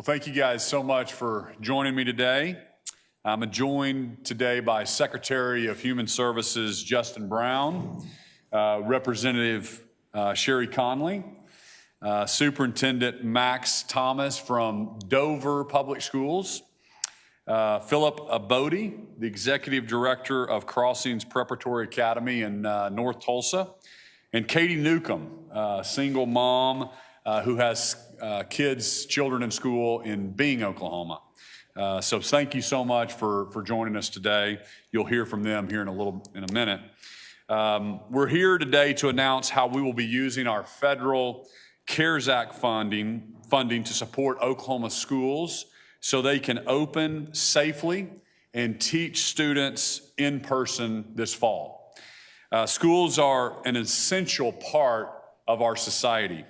Well, thank you guys so much for joining me today. I'm joined today by Secretary of Human Services Justin Brown, Representative Sherry Conley, Superintendent Max Thomas from Dover Public Schools, Philip Abode, the Executive Director of Crossings Preparatory Academy in North Tulsa, and Katie Newcomb, a single mom who has children in school in Bing, Oklahoma. So thank you so much for joining us today. You'll hear from them here in a minute. We're here today to announce how we will be using our federal CARES Act funding to support Oklahoma schools so they can open safely and teach students in person this fall. Schools are an essential part of our society.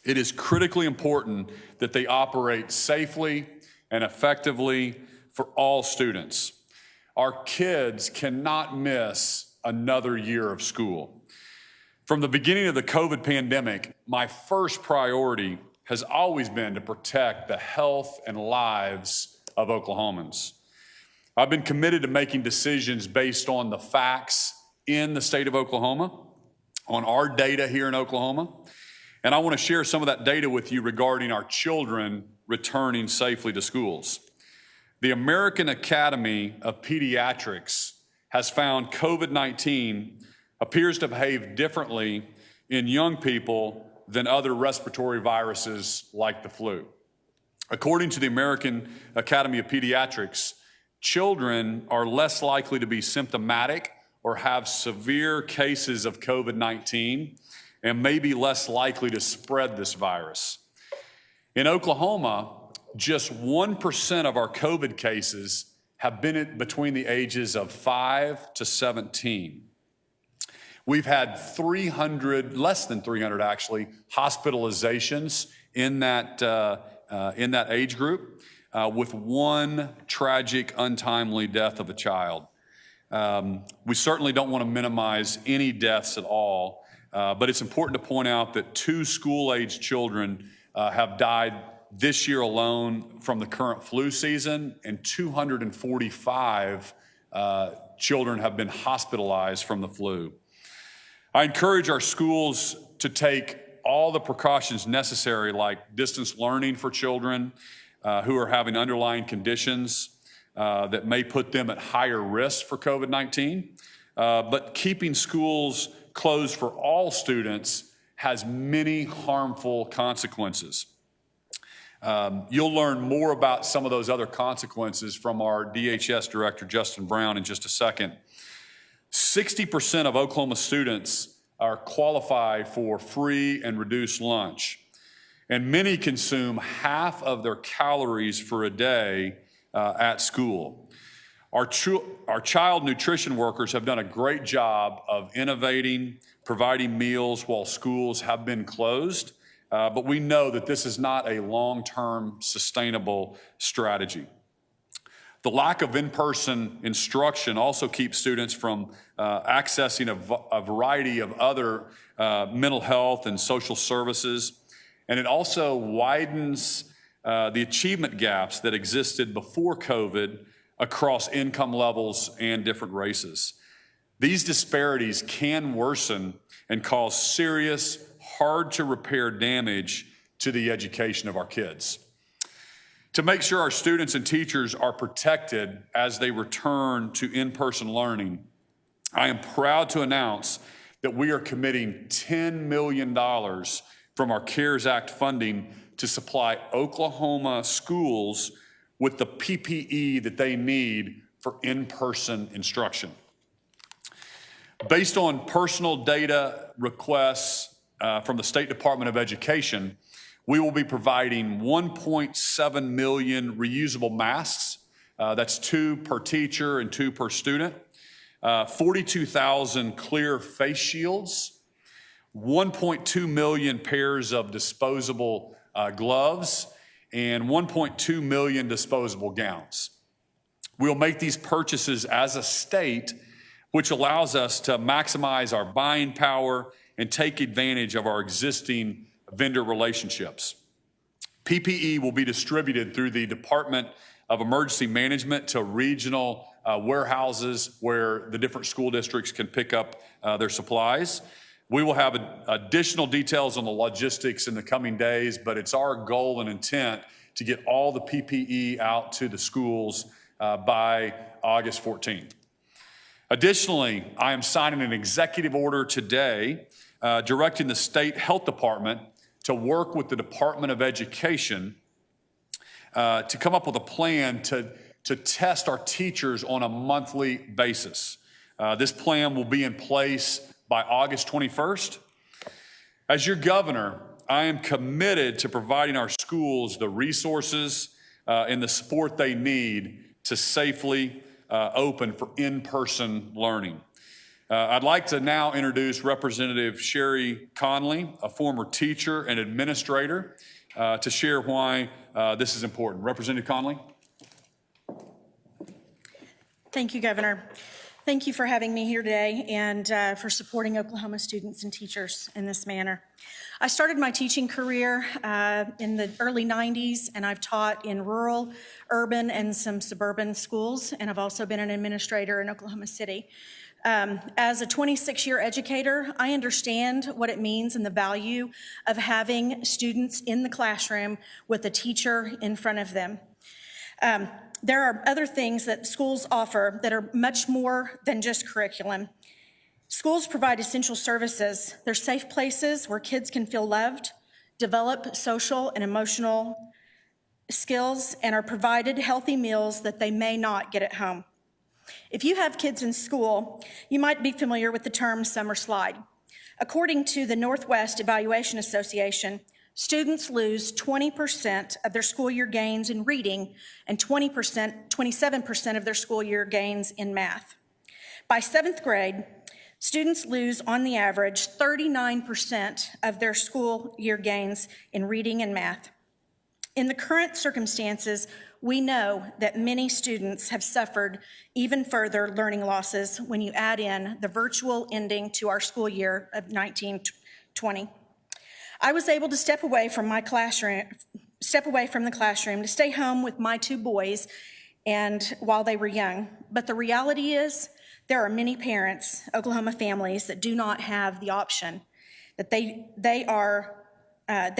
It is critically important that they operate safely and effectively for all students. Our kids cannot miss another year of school. From the beginning of the COVID pandemic, my first priority has always been to protect the health and lives of Oklahomans. I've been committed to making decisions based on the facts in the state of Oklahoma, on our data here in Oklahoma. And I want to share some of that data with you regarding our children returning safely to schools. The American Academy of Pediatrics has found COVID-19 appears to behave differently in young people than other respiratory viruses like the flu. According to the American Academy of Pediatrics, children are less likely to be symptomatic or have severe cases of COVID-19 and may be less likely to spread this virus. In Oklahoma, just 1% of our COVID cases have been between the ages of 5 to 17. We've had less than 300 actually, hospitalizations in that age group, with one tragic, untimely death of a child. We certainly don't want to minimize any deaths at all, but it's important to point out that 2 school-age children have died this year alone from the current flu season, and 245 children have been hospitalized from the flu. I encourage our schools to take all the precautions necessary, like distance learning for children who are having underlying conditions that may put them at higher risk for COVID-19, but keeping schools closed for all students has many harmful consequences. You'll learn more about some of those other consequences from our DHS Director, Justin Brown, in just a second. 60% of Oklahoma students are qualified for free and reduced lunch, and many consume half of their calories for a day at school. Our child nutrition workers have done a great job of innovating, providing meals while schools have been closed, but we know that this is not a long-term sustainable strategy. The lack of in-person instruction also keeps students from accessing a variety of other mental health and social services, and it also widens the achievement gaps that existed before COVID across income levels and different races. These disparities can worsen and cause serious, hard-to-repair damage to the education of our kids. To make sure our students and teachers are protected as they return to in-person learning, I am proud to announce that we are committing $10 million from our CARES Act funding to supply Oklahoma schools with the PPE that they need for in-person instruction. Based on personal data requests from the State Department of Education, we will be providing 1.7 million reusable masks. That's 2 per teacher and 2 per student. 42,000 clear face shields, 1.2 million pairs of disposable gloves, and 1.2 million disposable gowns. We'll make these purchases as a state, which allows us to maximize our buying power and take advantage of our existing vendor relationships. PPE will be distributed through the Department of Emergency Management to regional warehouses where the different school districts can pick up their supplies. We will have additional details on the logistics in the coming days, but it's our goal and intent to get all the PPE out to the schools by August 14th. Additionally, I am signing an executive order today directing the state health department to work with the Department of Education to come up with a plan to test our teachers on a monthly basis. This plan will be in place by August 21st. As your governor, I am committed to providing our schools the resources and the support they need to safely open for in-person learning. I'd like to now introduce Representative Sherry Conley, a former teacher and administrator, to share why this is important. Representative Conley. Thank you, Governor. Thank you for having me here today and for supporting Oklahoma students and teachers in this manner. I started my teaching career in the early 90s, and I've taught in rural, urban, and some suburban schools, and I've also been an administrator in Oklahoma City. As a 26-year educator, I understand what it means and the value of having students in the classroom with a teacher in front of them. There are other things that schools offer that are much more than just curriculum. Schools provide essential services. They're safe places where kids can feel loved, develop social and emotional skills, and are provided healthy meals that they may not get at home. If you have kids in school, you might be familiar with the term summer slide. According to the Northwest Evaluation Association, students lose 20% of their school year gains in reading and 27% of their school year gains in math. By 7th grade, students lose, on the average, 39% of their school year gains in reading and math. In the current circumstances, we know that many students have suffered even further learning losses when you add in the virtual ending to our school year of 1920. I was able to step away from the classroom to stay home with my 2 boys and while they were young. But the reality is there are many parents, Oklahoma families, that do not have the option, that they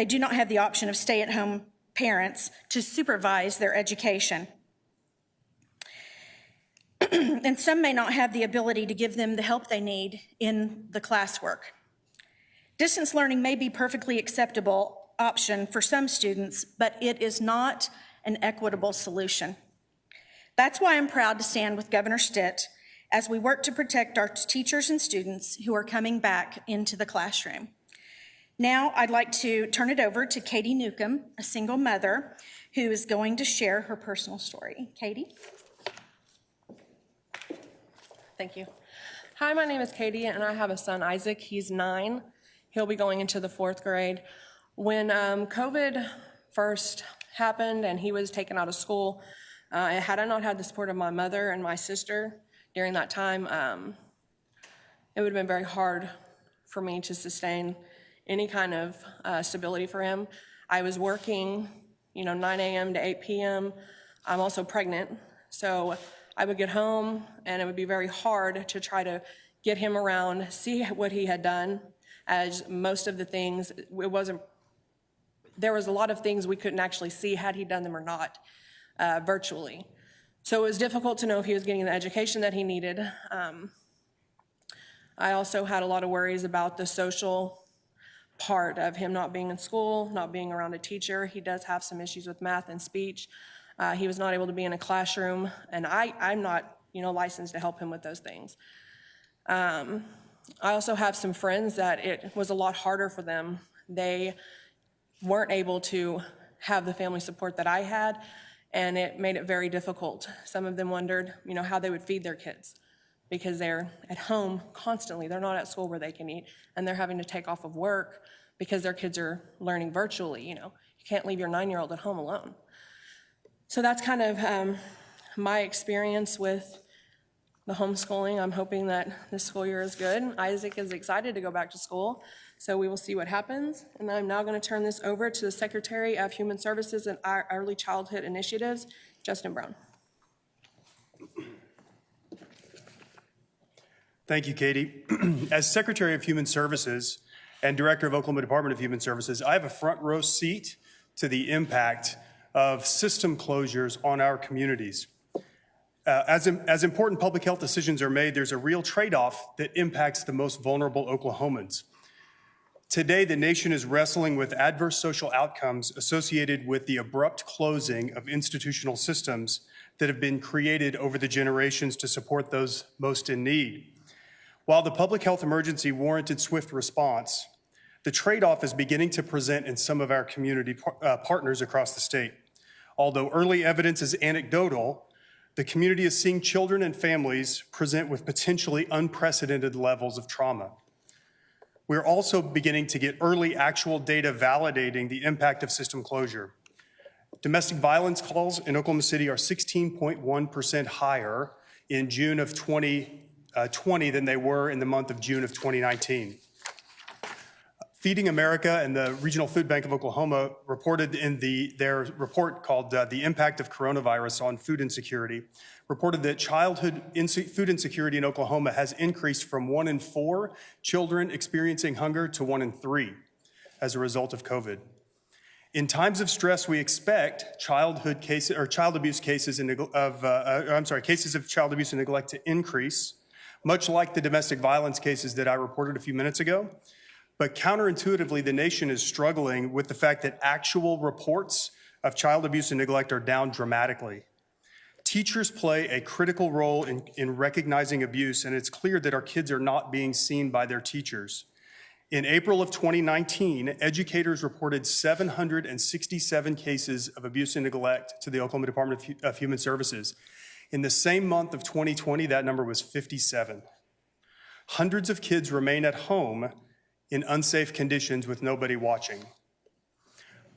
do not have the option of stay-at-home parents to supervise their education. And some may not have the ability to give them the help they need in the classwork. Distance learning may be a perfectly acceptable option for some students, but it is not an equitable solution. That's why I'm proud to stand with Governor Stitt as we work to protect our teachers and students who are coming back into the classroom. Now, I'd like to turn it over to Katie Newcomb, a single mother, who is going to share her personal story. Katie? Thank you. Hi, my name is Katie, and I have a son, Isaac. He's 9. He'll be going into the 4th grade. When COVID first happened and he was taken out of school, had I not had the support of my mother and my sister during that time, it would have been very hard for me to sustain any kind of stability for him. I was working, 9 a.m. to 8 p.m. I'm also pregnant, so I would get home and it would be very hard to try to get him around, see what he had done, as most of the things, there was a lot of things we couldn't actually see had he done them or not virtually. So it was difficult to know if he was getting the education that he needed. I also had a lot of worries about the social part of him not being in school, not being around a teacher. He does have some issues with math and speech. He was not able to be in a classroom, and I'm not, licensed to help him with those things. I also have some friends that it was a lot harder for them. They weren't able to have the family support that I had, and it made it very difficult. Some of them wondered, how they would feed their kids because they're at home constantly. They're not at school where they can eat, and they're having to take off of work because their kids are learning virtually. You can't leave your 9-year-old at home alone. So that's kind of my experience with the homeschooling. I'm hoping that this school year is good. Isaac is excited to go back to school, so we will see what happens. And I'm now going to turn this over to the Secretary of Human Services and Early Childhood Initiatives, Justin Brown. Thank you, Katie. As Secretary of Human Services and Director of Oklahoma Department of Human Services, I have a front row seat to the impact of system closures on our communities. As important public health decisions are made, there's a real trade-off that impacts the most vulnerable Oklahomans. Today, the nation is wrestling with adverse social outcomes associated with the abrupt closing of institutional systems that have been created over the generations to support those most in need. While the public health emergency warranted swift response, the trade-off is beginning to present in some of our community partners across the state. Although early evidence is anecdotal, the community is seeing children and families present with potentially unprecedented levels of trauma. We're also beginning to get early actual data validating the impact of system closure. Domestic violence calls in Oklahoma City are 16.1% higher in June of 2020 than they were in the month of June of 2019. Feeding America and the Regional Food Bank of Oklahoma reported in their report called The Impact of Coronavirus on Food Insecurity, reported that childhood food insecurity in Oklahoma has increased from 1 in 4 children experiencing hunger to 1 in 3 as a result of COVID. In times of stress, we expect cases of child abuse and neglect to increase, much like the domestic violence cases that I reported a few minutes ago. But counterintuitively, the nation is struggling with the fact that actual reports of child abuse and neglect are down dramatically. Teachers play a critical role in recognizing abuse, and it's clear that our kids are not being seen by their teachers. In April of 2019, educators reported 767 cases of abuse and neglect to the Oklahoma Department of Human Services. In the same month of 2020, that number was 57. Hundreds of kids remain at home in unsafe conditions with nobody watching.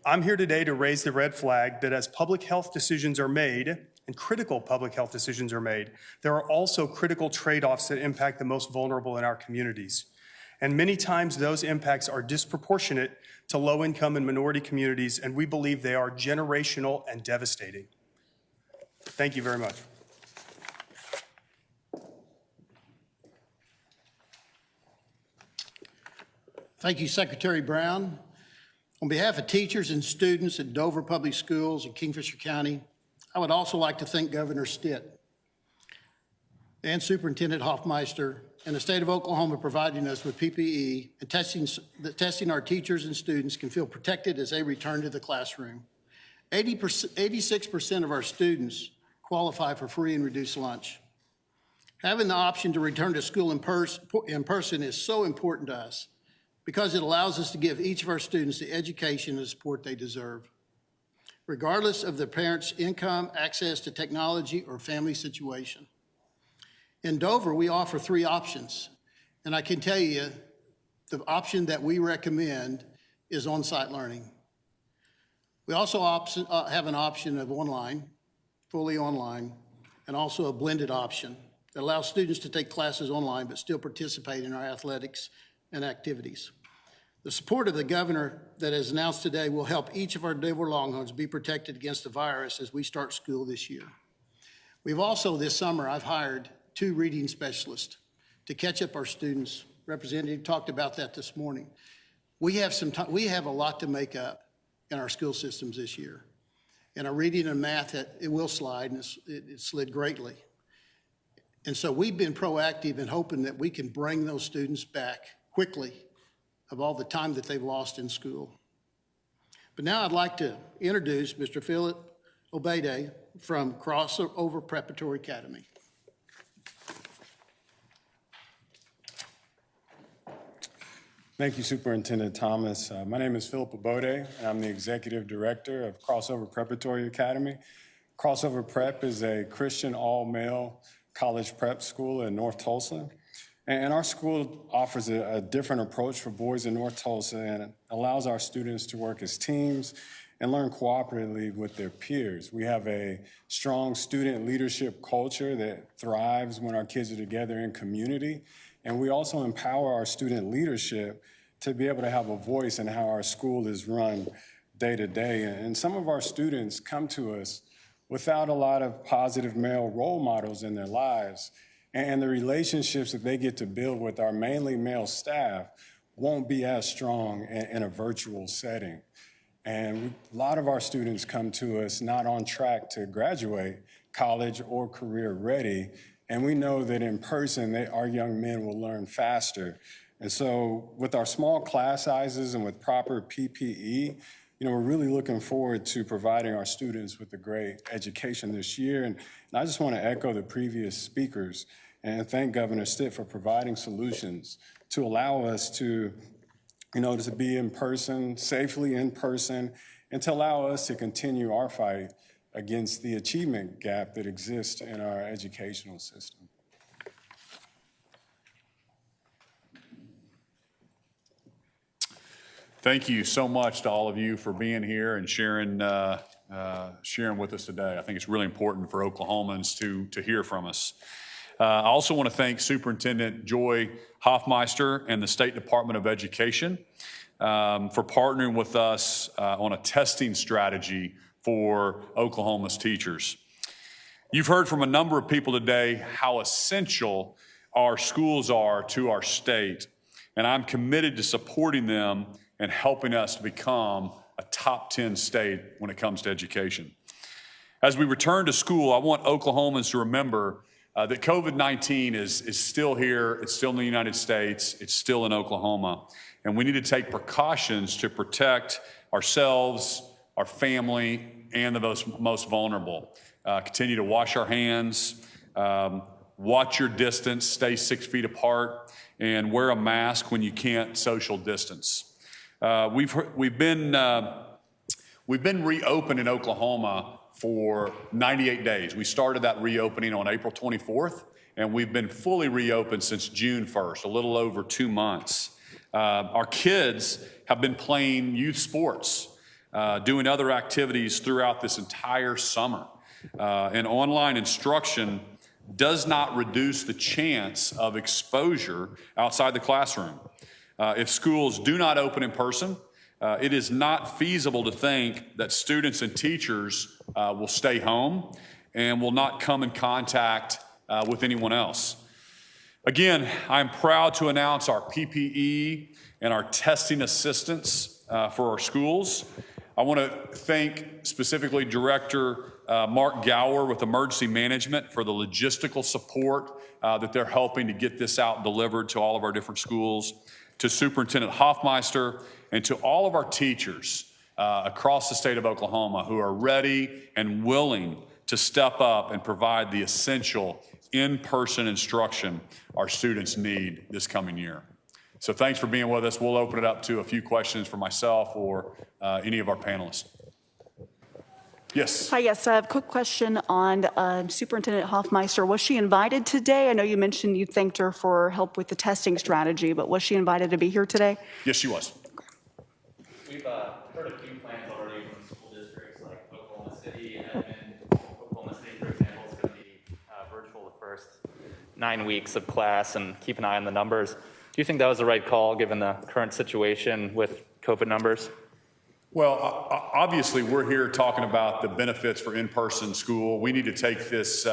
I'm here today to raise the red flag that as public health decisions are made, and critical public health decisions are made, there are also critical trade-offs that impact the most vulnerable in our communities. And many times those impacts are disproportionate to low-income and minority communities, and we believe they are generational and devastating. Thank you very much. Thank you, Secretary Brown. On behalf of teachers and students at Dover Public Schools in Kingfisher County, I would also like to thank Governor Stitt and Superintendent Hoffmeister and the state of Oklahoma providing us with PPE and testing our teachers and students can feel protected as they return to the classroom. 86% of our students qualify for free and reduced lunch. Having the option to return to school in person is so important to us, because it allows us to give each of our students the education and support they deserve, regardless of their parents' income, access to technology, or family situation. In Dover, we offer 3 options, and I can tell you the option that we recommend is on-site learning. We also have an option of online, fully online, and also a blended option that allows students to take classes online but still participate in our athletics and activities. The support of the governor that is announced today will help each of our Dover Longhorns be protected against the virus as we start school this year. We've also, this summer, I've hired 2 reading specialists to catch up our students. Representative talked about that this morning. We have a lot to make up in our school systems this year. And our reading and math, it will slide, and it slid greatly. And so we've been proactive in hoping that we can bring those students back quickly of all the time that they've lost in school. But now I'd like to introduce Mr. Philip Obede from Crossover Preparatory Academy. Thank you, Superintendent Thomas. My name is Philip Obode, and I'm the Executive Director of Crossover Preparatory Academy. Crossover Prep is a Christian all-male college prep school in North Tulsa. And our school offers a different approach for boys in North Tulsa, and it allows our students to work as teams and learn cooperatively with their peers. We have a strong student leadership culture that thrives when our kids are together in community. And we also empower our student leadership to be able to have a voice in how our school is run day to day. And some of our students come to us without a lot of positive male role models in their lives. And the relationships that they get to build with our mainly male staff won't be as strong in a virtual setting. And a lot of our students come to us not on track to graduate college or career ready. And we know that in person, our young men will learn faster. And so with our small class sizes and with proper PPE, we're really looking forward to providing our students with a great education this year. And I just want to echo the previous speakers and thank Governor Stitt for providing solutions to allow us to be in person, safely in person, and to allow us to continue our fight against the achievement gap that exists in our educational system. Thank you so much to all of you for being here and sharing with us today. I think it's really important for Oklahomans to hear from us. I also want to thank Superintendent Joy Hoffmeister and the State Department of Education for partnering with us on a testing strategy for Oklahoma's teachers. You've heard from a number of people today how essential our schools are to our state, and I'm committed to supporting them and helping us to become a top 10 state when it comes to education. As we return to school, I want Oklahomans to remember that COVID-19 is still here, it's still in the United States, it's still in Oklahoma, and we need to take precautions to protect ourselves, our family, and the most vulnerable. Continue to wash our hands, watch your distance, stay 6 feet apart, and wear a mask when you can't social distance. We've been reopened in Oklahoma for 98 days. We started that reopening on April 24th, and we've been fully reopened since June 1st, a little over 2 months. Our kids have been playing youth sports, doing other activities throughout this entire summer. And online instruction does not reduce the chance of exposure outside the classroom. If schools do not open in person, it is not feasible to think that students and teachers will stay home and will not come in contact with anyone else. Again, I'm proud to announce our PPE and our testing assistance for our schools. I want to thank specifically Director Mark Gower with Emergency Management for the logistical support that they're helping to get this out and delivered to all of our different schools, to Superintendent Hoffmeister, and to all of our teachers across the state of Oklahoma who are ready and willing to step up and provide the essential in-person instruction our students need this coming year. So thanks for being with us. We'll open it up to a few questions for myself or any of our panelists. Yes. Hi, yes, I have a quick question on Superintendent Hoffmeister. Was she invited today? I know you mentioned you thanked her for help with the testing strategy, but was she invited to be here today? Yes, she was. We've heard a few plans already from school districts like Oklahoma City, and Oklahoma City, for example, is going to be virtual the first 9 weeks of class, and keep an eye on the numbers. Do you think that was the right call given the current situation with COVID numbers? Well, obviously, we're here talking about the benefits for in-person school. We need to take this,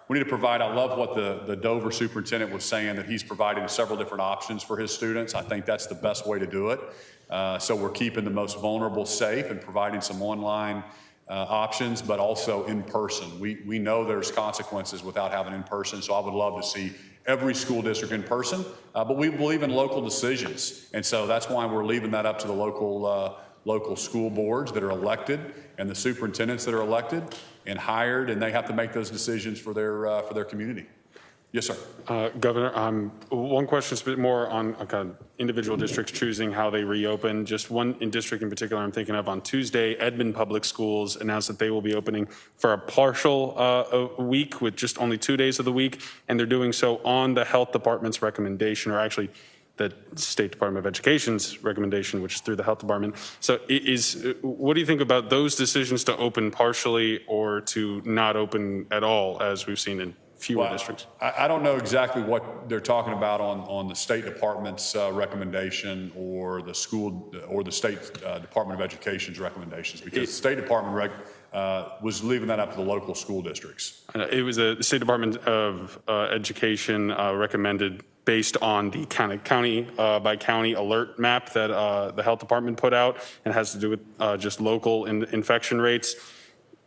we need to provide, I love what the Dover superintendent was saying, that he's providing several different options for his students. I think that's the best way to do it. So we're keeping the most vulnerable safe and providing some online options, but also in person. We know there's consequences without having in person, so I would love to see every school district in person, but we believe in local decisions. And so that's why we're leaving that up to the local school boards that are elected and the superintendents that are elected and hired, and they have to make those decisions for their community. Yes, sir. Governor, one question is a bit more on kind of individual districts choosing how they reopen. Just one in district in particular I'm thinking of on Tuesday, Edmond Public Schools announced that they will be opening for a partial week with just only 2 days of the week, and they're doing so on the health department's recommendation, or actually that State Department of Education's recommendation, which is through the Health Department. So what do you think about those decisions to open partially or to not open at all, as we've seen in fewer districts? I don't know exactly what they're talking about on the State Department's recommendation or the school or the State Department of Education's recommendations, because the State Department was leaving that up to the local school districts. It was the State Department of Education recommended based on the kind of county by county alert map that the Health Department put out, and has to do with just local infection rates.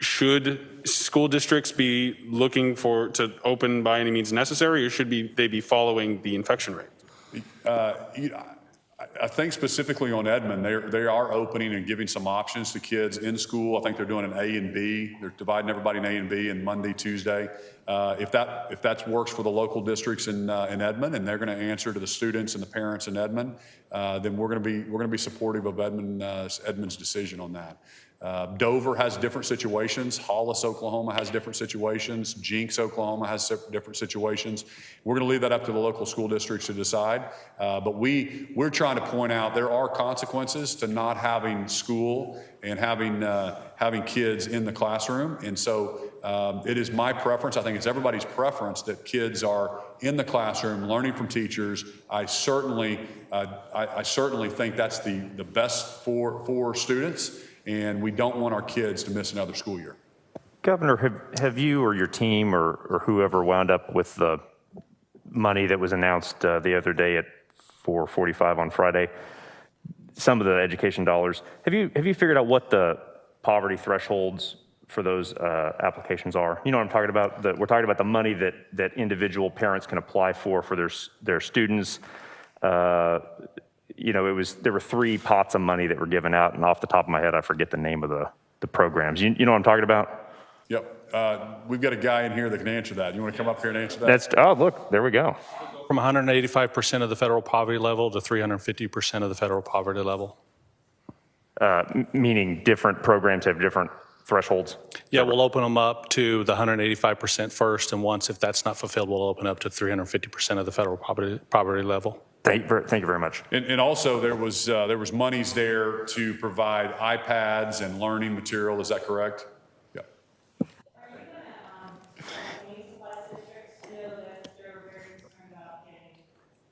Should school districts be looking to open by any means necessary, or should they be following the infection rate? I think specifically on Edmond, they are opening and giving some options to kids in school. I think they're doing an A and B. They're dividing everybody in A and B, and Monday, Tuesday. If that works for the local districts in Edmond, and they're going to answer to the students and the parents in Edmond, then we're going to be supportive of Edmond's decision on that. Dover has different situations. Hollis, Oklahoma has different situations. Jinx, Oklahoma has different situations. We're going to leave that up to the local school districts to decide. But we're trying to point out there are consequences to not having school and having kids in the classroom. And so it is my preference. I think it's everybody's preference that kids are in the classroom learning from teachers. I certainly think that's the best for students. And we don't want our kids to miss another school year. Governor, have you or your team or whoever wound up with the money that was announced the other day at 4:45 on Friday, some of the education dollars, have you figured out what the poverty thresholds for those applications are? You know what I'm talking about? We're talking about the money that individual parents can apply for their students. You know, there were 3 pots of money that were given out, and off the top of my head, I forget the name of the programs. You know what I'm talking about? Yep. We've got a guy in here that can answer that. You want to come up here and answer that? Oh, look, there we go. From 185% of the federal poverty level to 350% of the federal poverty level. Meaning different programs have different thresholds? Yeah, we'll open them up to the 185% first, and once, if that's not fulfilled, we'll open up to 350% of the federal poverty level. Thank you very much. And also there was monies there to provide iPads and learning material. Is that correct? Yeah. Are you going to utilize districts to know that they're very concerned about getting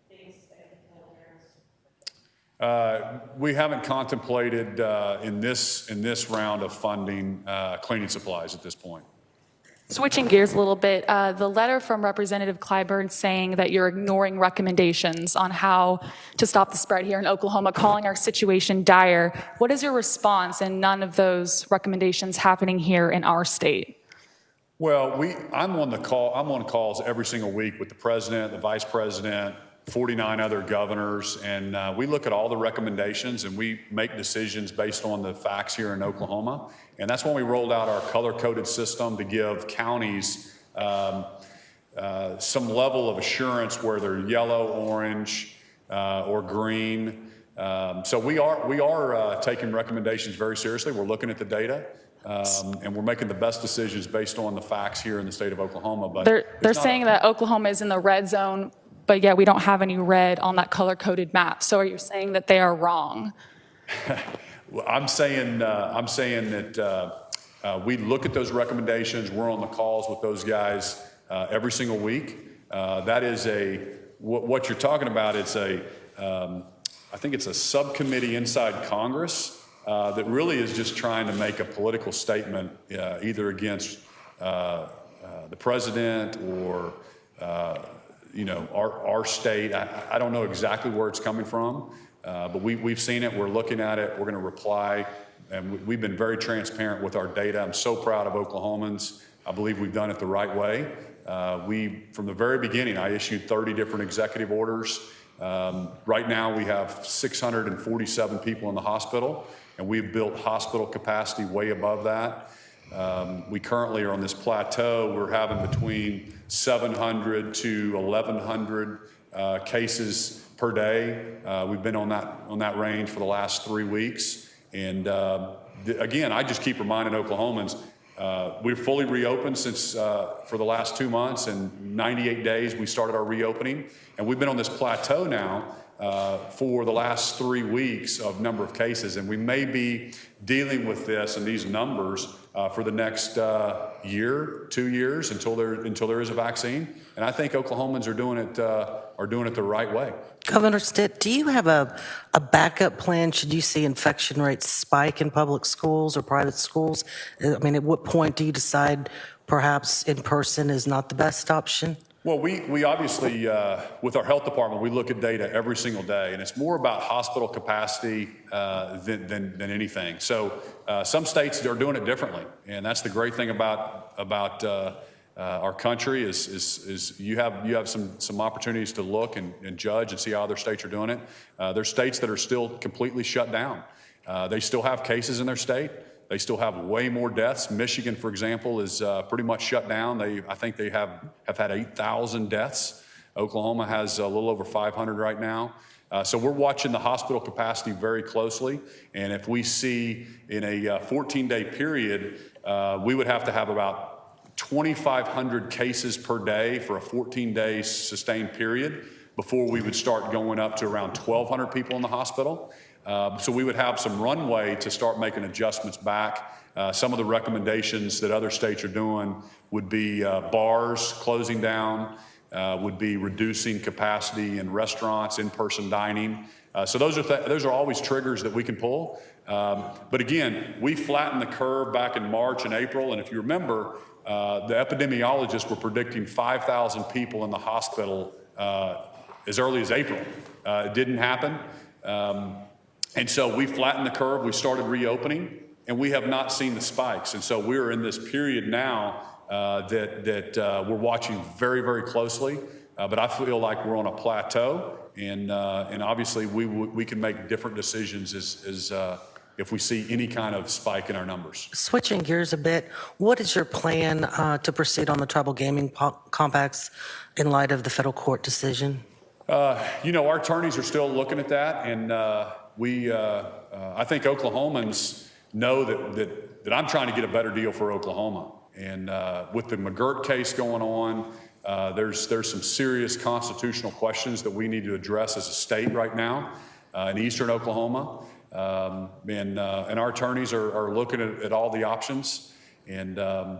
things that can kill parents? We haven't contemplated in this round of funding cleaning supplies at this point. Switching gears a little bit, the letter from Representative Clyburn saying that you're ignoring recommendations on how to stop the spread here in Oklahoma, calling our situation dire. What is your response in none of those recommendations happening here in our state? Well, I'm on calls every single week with the president, the vice president, 49 other governors, and we look at all the recommendations and we make decisions based on the facts here in Oklahoma. And that's when we rolled out our color-coded system to give counties some level of assurance where they're yellow, orange, or green. So we are taking recommendations very seriously. We're looking at the data. And we're making the best decisions based on the facts here in the state of Oklahoma. But they're saying that Oklahoma is in the red zone, but yet we don't have any red on that color-coded map. So are you saying that they are wrong? Well, I'm saying that we look at those recommendations. We're on the calls with those guys every single week. That is what you're talking about. I think it's a subcommittee inside Congress that really is just trying to make a political statement either against the president or our state. I don't know exactly where it's coming from, but we've seen it. We're looking at it. We're going to reply, and we've been very transparent with our data. I'm so proud of Oklahomans. I believe we've done it the right way. From the very beginning, I issued 30 different executive orders. Right now, we have 647 people in the hospital, and we've built hospital capacity way above that. We currently are on this plateau. We're having between 700 to 1,100 cases per day. We've been on that range for the last 3 weeks. And again, I just keep reminding Oklahomans, we're fully reopened since for the last 2 months, and 98 days we started our reopening. And we've been on this plateau now for the last 3 weeks of number of cases, and we may be dealing with this and these numbers for the next year, 2 years until there is a vaccine. And I think Oklahomans are doing it the right way. Governor Stitt, do you have a backup plan should you see infection rates spike in public schools or private schools? I mean, at what point do you decide perhaps in person is not the best option? Well, we obviously, with our health department, we look at data every single day, and it's more about hospital capacity than anything. So some states are doing it differently, and that's the great thing about our country is you have some opportunities to look and judge and see how other states are doing it. There's states that are still completely shut down. They still have cases in their state. They still have way more deaths. Michigan, for example, is pretty much shut down. I think they have had 8,000 deaths. Oklahoma has a little over 500 right now. So we're watching the hospital capacity very closely. And if we see in a 14-day period, we would have to have about 2,500 cases per day for a 14-day sustained period before we would start going up to around 1,200 people in the hospital. So we would have some runway to start making adjustments back. Some of the recommendations that other states are doing would be bars closing down, would be reducing capacity in restaurants, in-person dining. So those are always triggers that we can pull. But again, we flattened the curve back in March and April, and if you remember, the epidemiologists were predicting 5,000 people in the hospital as early as April. It didn't happen. And so we flattened the curve, we started reopening, and we have not seen the spikes. And so we're in this period now that we're watching very, very closely. But I feel like we're on a plateau, and obviously we can make different decisions as if we see any kind of spike in our numbers. Switching gears a bit, what is your plan to proceed on the tribal gaming compacts in light of the federal court decision? Our attorneys are still looking at that, and I think Oklahomans know that I'm trying to get a better deal for Oklahoma. And with the McGirt case going on, there's some serious constitutional questions that we need to address as a state right now in eastern Oklahoma. And our attorneys are looking at all the options. And the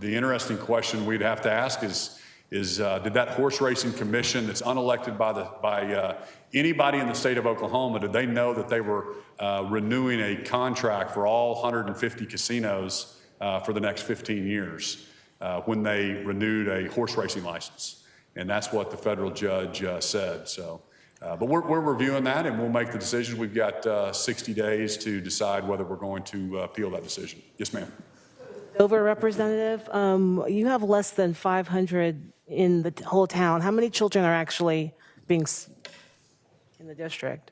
interesting question we'd have to ask is did that horse racing commission that's unelected by anybody in the state of Oklahoma, did they know that they were renewing a contract for all 150 casinos for the next 15 years when they renewed a horse racing license? And that's what the federal judge said. So, but we're reviewing that, and we'll make the decision. We've got 60 days to decide whether we're going to appeal that decision. Yes, ma'am. Dover representative, you have less than 500 in the whole town. How many children are actually being in the district?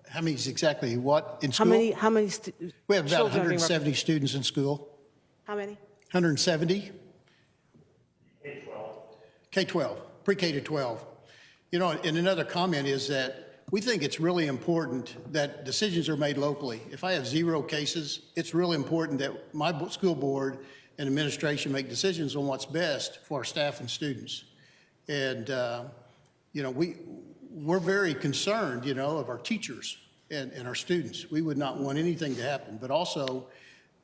How many exactly what in school? How many We have about children are being 170 students in school. How many? 170. K-12, pre-K to 12. And another comment is that we think it's really important that decisions are made locally. If I have 0 cases, it's really important that my school board and administration make decisions on what's best for our staff and students. And, we're very concerned, of our teachers and our students. We would not want anything to happen, but also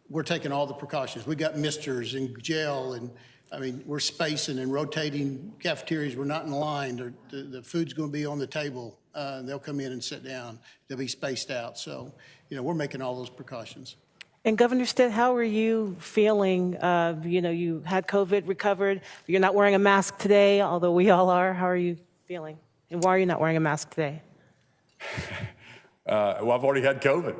we're taking all the precautions. We got misters and gel, and we're spacing and rotating cafeterias. We're not in line. The food's going to be on the table. They'll come in and sit down. They'll be spaced out. So, we're making all those precautions. And Governor Stitt, how are you feeling? You had COVID, recovered. You're not wearing a mask today, although we all are. How are you feeling? And why are you not wearing a mask today? Well, I've already had COVID.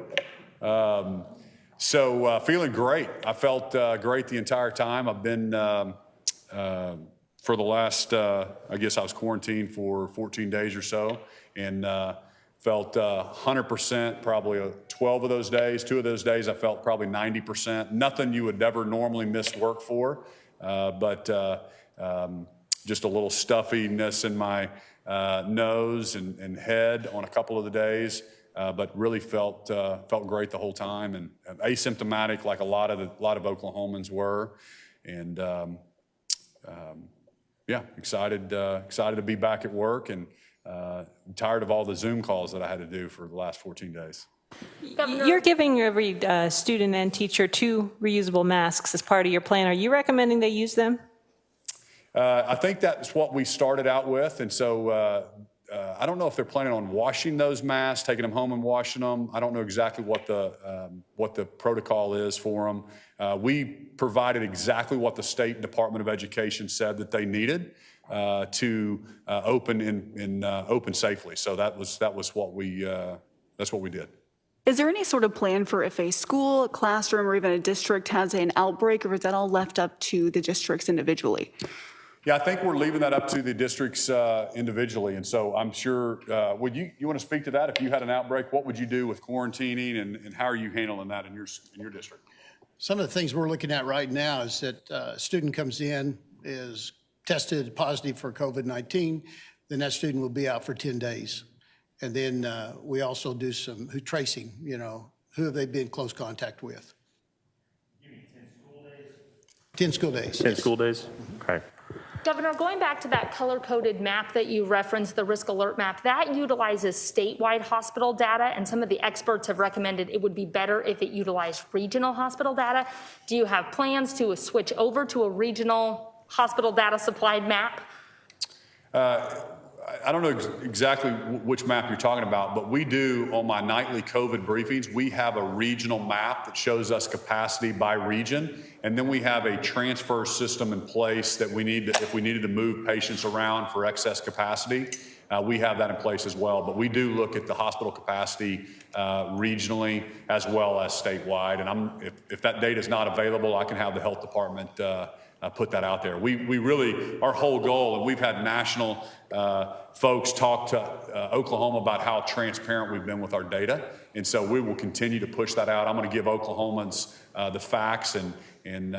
So feeling great. I felt great the entire time. I've been, for the last, I guess I was quarantined for 14 days or so, and felt 100% probably 12 of those days. 2 of those days I felt probably 90%. Nothing you would ever normally miss work for, but just a little stuffiness in my nose and head on a couple of the days. But really felt great the whole time, and asymptomatic like a lot of Oklahomans were, and excited to be back at work, and tired of all the Zoom calls that I had to do for the last 14 days. You're giving every student and teacher 2 reusable masks as part of your plan. Are you recommending they use them? I think that's what we started out with, and so I don't know if they're planning on washing those masks, taking them home and washing them. I don't know exactly what the protocol is for them. We provided exactly what the State Department of Education said that they needed to open safely. So that's what we did. Is there any sort of plan for if a school, a classroom, or even a district has an outbreak, or is that all left up to the districts individually? Yeah, I think we're leaving that up to the districts individually, and so I'm sure, would you want to speak to that? If you had an outbreak, what would you do with quarantining, and how are you handling that in your district? Some of the things we're looking at right now is that a student comes in, is tested positive for COVID-19, then that student will be out for 10 days. And then we also do some tracing, who have they been in close contact with? You mean 10 school days? 10 school days. 10 school days? Okay. Governor, going back to that color-coded map that you referenced, the risk alert map, that utilizes statewide hospital data, and some of the experts have recommended it would be better if it utilized regional hospital data. Do you have plans to switch over to a regional hospital data supplied map? I don't know exactly which map you're talking about, but we do, on my nightly COVID briefings, we have a regional map that shows us capacity by region, and then we have a transfer system in place that if we needed to move patients around for excess capacity, we have that in place as well. But we do look at the hospital capacity regionally as well as statewide, and if that data is not available, I can have the health department put that out there. We really, our whole goal, and we've had national folks talk to Oklahoma about how transparent we've been with our data, and so we will continue to push that out. I'm going to give Oklahomans the facts, and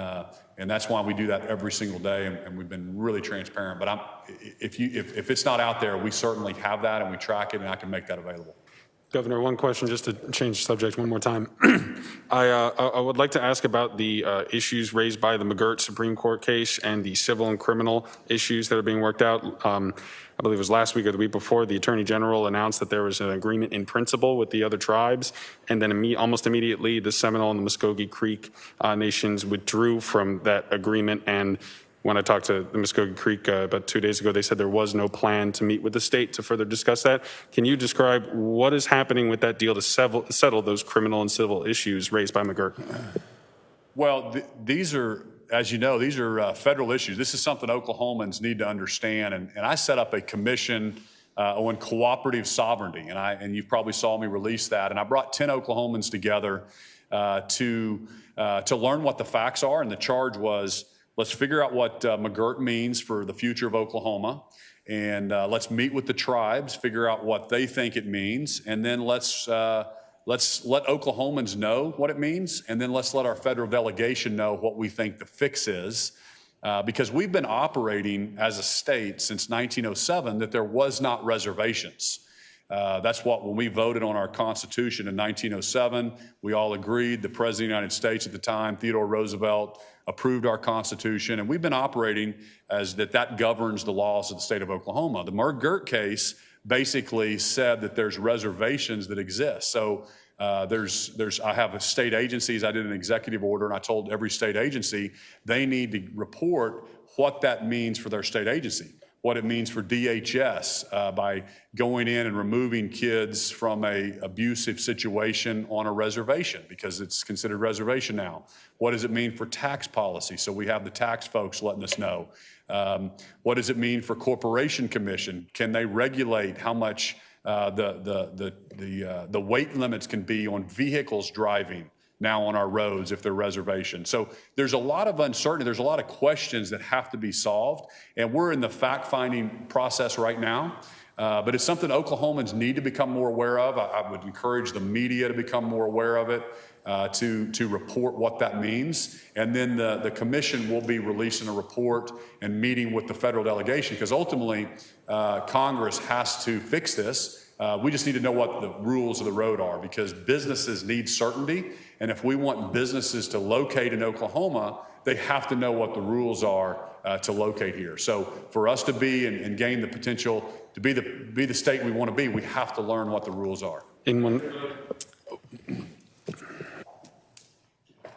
that's why we do that every single day, and we've been really transparent. But if it's not out there, we certainly have that, and we track it, and I can make that available. Governor, one question just to change the subject one more time. I would like to ask about the issues raised by the McGirt Supreme Court case and the civil and criminal issues that are being worked out. I believe it was last week or the week before, the Attorney General announced that there was an agreement in principle with the other tribes, and then almost immediately the Seminole and the Muskogee Creek nations withdrew from that agreement. And when I talked to the Muskogee Creek about 2 days ago, they said there was no plan to meet with the state to further discuss that. Can you describe what is happening with that deal to settle those criminal and civil issues raised by McGirt? Well, these are, as you know, these are federal issues. This is something Oklahomans need to understand. And I set up a commission on cooperative sovereignty, and you probably saw me release that. And I brought 10 Oklahomans together to learn what the facts are. And the charge was, let's figure out what McGirt means for the future of Oklahoma, and let's meet with the tribes, figure out what they think it means, and then let's let Oklahomans know what it means, and then let's let our federal delegation know what we think the fix is, because we've been operating as a state since 1907 that there was not reservations. That's when we voted on our Constitution in 1907, we all agreed. The President of the United States at the time, Theodore Roosevelt, approved our Constitution, and we've been operating as that governs the laws of the state of Oklahoma. The McGirt case basically said that there's reservations that exist. So I have state agencies. I did an executive order, and I told every state agency they need to report what that means for their state agency, what it means for DHS by going in and removing kids from an abusive situation on a reservation, because it's considered reservation now. What does it mean for tax policy? So we have the tax folks letting us know. What does it mean for Corporation Commission? Can they regulate how much the weight limits can be on vehicles driving now on our roads if they're reservations? So there's a lot of uncertainty. There's a lot of questions that have to be solved, and we're in the fact-finding process right now. But it's something Oklahomans need to become more aware of. I would encourage the media to become more aware of it, to report what that means. And then the commission will be releasing a report and meeting with the federal delegation, because ultimately Congress has to fix this. We just need to know what the rules of the road are, because businesses need certainty. And if we want businesses to locate in Oklahoma, they have to know what the rules are to locate here. So for us to be and gain the potential to be the state we want to be, we have to learn what the rules are. In one,